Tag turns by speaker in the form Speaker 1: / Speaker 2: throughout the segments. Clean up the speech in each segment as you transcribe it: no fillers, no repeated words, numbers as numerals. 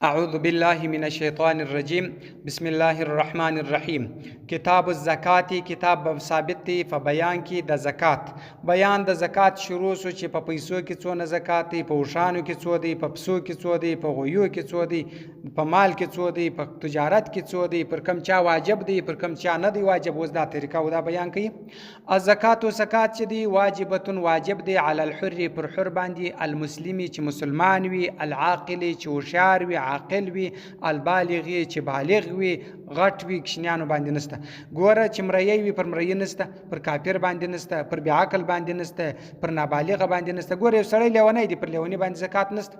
Speaker 1: اعوذ بالله من الشیطان الرجیم بسم الله الرحمن الرحیم. کتاب الزکات کتاب ثابت دی په بیان کې د زکات. بیان د زکات شروع شو چې په پیسو کې څونه زکات دی، په وشانو کې څو دی، په پسو کې څو دی، په غویو کې څو دی، په مال کې څو دی، په تجارت کې څو دی، پر کم چا واجب دی، پر کم چا نه دی واجب. اوس دا طریقه او دا بیان کوي. الزکات او زکات چې دی واجبتون واجب دی علی الحر پر حر باندې، المسلمی چې مسلمان وي، العاقل چې هوښیار وي، عاقل وي، البالغ چې بالغ وي، غټ وي، کشنیانو باندې نسته. ګوره چې مریی وي پر مریی نسته، پر کافر باندې نسته، پر بې عقل باندې نسته، پر نابالغه باندې نسته. ګوره یو سړی لیونی دی، پر لیونی باندې زکات نسته.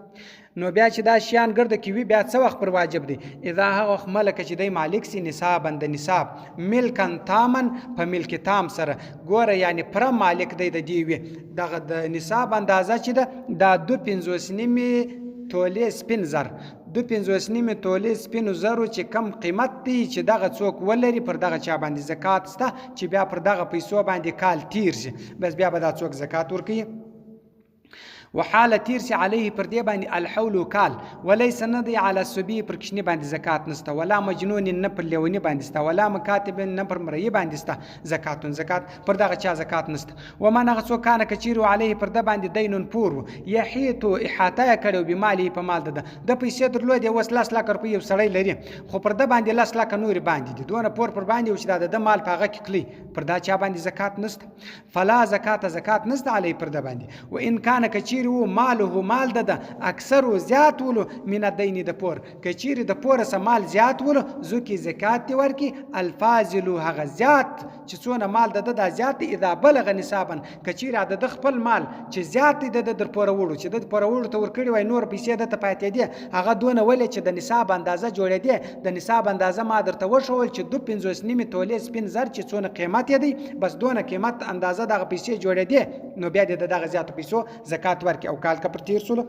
Speaker 1: نو بیا چې دا شیان ګرده کې وي بیا څه وخت پر واجب دی؟ اذا هغه وخت ملکه چې دی مالک سي نصابا د نصاب، ملکن تامن په ملک تام سره. ګوره یعنی پر مالک دی د دی وي دغه د نصاب اندازه چې ده دا 2.5 تولې سپین زر، 2.5 تولې سپینو زرو چې کم قیمت دی چې دغه څوک ولري پر دغه چا باندې زکات سته، چې بیا پر دغه پیسو باندې کال تیر شي، بس بیا به دا څوک زکات ورکوي. وحاله تیر شي علیه پر دې باندې الحول کال، وليس ندی علی الصبی پر کشنی باندې زکات نسته، ولا مجنون نه پر لیونی باندې سته، ولا مکاتب نه پر مری باندې سته زکاتون، زکات پر دغه چا زکات نسته. و من هغه څوک کانه کچیرو علیه پر د باندې دینون پور یحیت احاطه کړو به مالی په مال ده د پیسې درلود اوس 10 لک روپۍ یو سړی لري، خو پر د باندې 10 لک نور باندې دي، دونه پور پر باندې او چې د مال په هغه کې کلی پر دا چا باندې زکات نسته. فلا زکات زکات نسته علی پر د باندې. و ان کان کچیر ماله مال ده اکثر و زیات ولو من الدین د پور، کچیر د پور سه مال زیات ولو زکی زکات دی ورکی. الفاضل هغه زیات چې څونه مال ده د زیات اذا بلغ نصابا، کچیر د خپل مال چې زیات دی د در پور وړو چې د پور وړو ته ورکړي وای نور پیسې د ته پاتې دي هغه دونه ولې چې د نصاب اندازه جوړې دي. د نصاب اندازه ما درته وښول چې 2.5 تولې سپین زر چې څونه قیمت دی، بس دونه قیمت اندازه دغه پیسې جوړې دي، نو بیا د دغه زیات پیسو زکات ورکي. او کال کا پر تیر سولو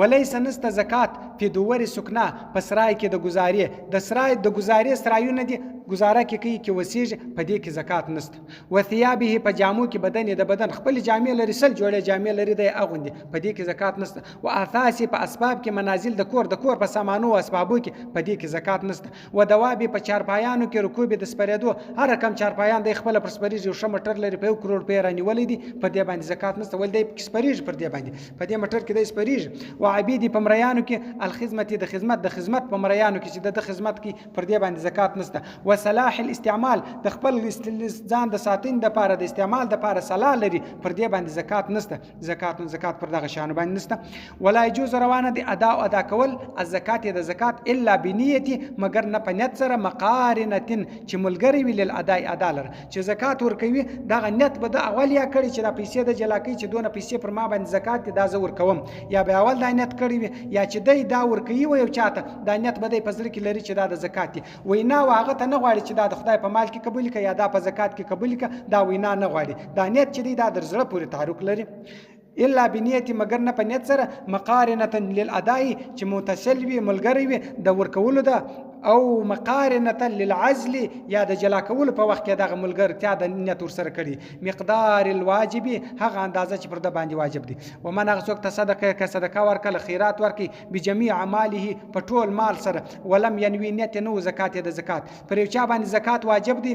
Speaker 1: ولیس نسته زکات فی دوور سکنا په سرای کې د گزارې، د سرای د گزارې سرایونه دي گزاره کې کوي کې وسیږي، په دې کې زکات نسته. و ثيابه په جامو کې بدن د بدن خپل جامې لري، سل جوړې جامې لري د اغوندي، په دې کې زکات نسته. و اثاث په اسباب کې منازل د کور په سامانو او اسبابو کې په دې کې زکات نسته. و دواب په چارپایانو کې رکوب د سپریدو، هر کم چارپایان د خپل پر سپریږي او شمټر لري په 1 کروڑ په رانیولې دي، په دې باندې زکات نسته. ول دې سپریږي پر دې باندې، په دې مټر کې د سپریږي. و عبید په مریانو کې الخدمت د خدمت په مریانو کې چې د خدمت کې پر دې باندې زکات نسته. و صلاح الاستعمال د خپل ځان د ساتین د پاره د استعمال د پاره صلاح لري، پر دې باندې زکات نسته. زکات پر دغه شانو باندې نسته. ولا يجوز روانه د ادا کول الزکات د زکات الا بنیتی مگر نه په نیت سره، مقارنه چې ملګری ویل الاداء ادالر چې زکات ورکوي دغه نیت به د اولیا کړي چې د پیسې د جلاکی چې دونه پیسې پر ما باندې زکات دا زور کوم، یا به اول د نیت کړي یا چې دی دا ورکوي و یو چاته دا نیت به دی په زړه کې لري چې دا د زکات دی، وینا هغه ته نه غواړي چې دا د خدای په مال کې قبول کړي یا دا په زکات کې قبول کړي، دا وینا نه غواړي، دا نیت چې دی دا در زړه پورې تعلق لري. الا بنیت مگر نه په نیت سره، مقارنه للاداء چې متصل وي ملګری وي د ورکولو ده، او مقارنه للعزل یا د جلا کولو په وخت کې دغه ملګرتیا د نیت ور سره کړي. مقدار الواجب هغه اندازه چې پر د باندې واجب دي. و من هغه څوک تصدقه که صدقه ورکړه خیرات ورکړي بجميع اعماله په ټول مال سره، ولم ينوي نیت نو زکات د زکات پر یو چا باندې زکات واجب دي،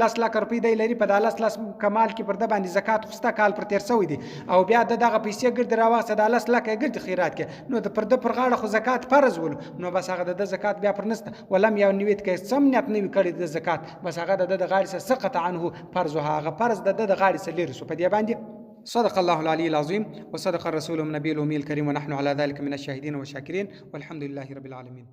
Speaker 1: 10 لک روپۍ دی لري په 10 کمال کې پر د باندې زکات خوسته کال پر تیر سوی دي، او بیا دغه پیسې ګرد راوسته د 10 لک ګرد خیرات کې، نو د پر د پر غاړه خو زکات فرض ول، نو بس هغه د زکات بیا پر نسته. ولم ينوي کې سم نیت نه کړی د زکات، بس هغه د غاړه سره سقط عنه فرض، هغه فرض د غاړه سره لري سو په دې باندې. صدق الله العلي العظيم وصدق الرسول النبي الأمي الكريم ونحن على ذلك من الشاهدين والشاكرين والحمد لله رب العالمين.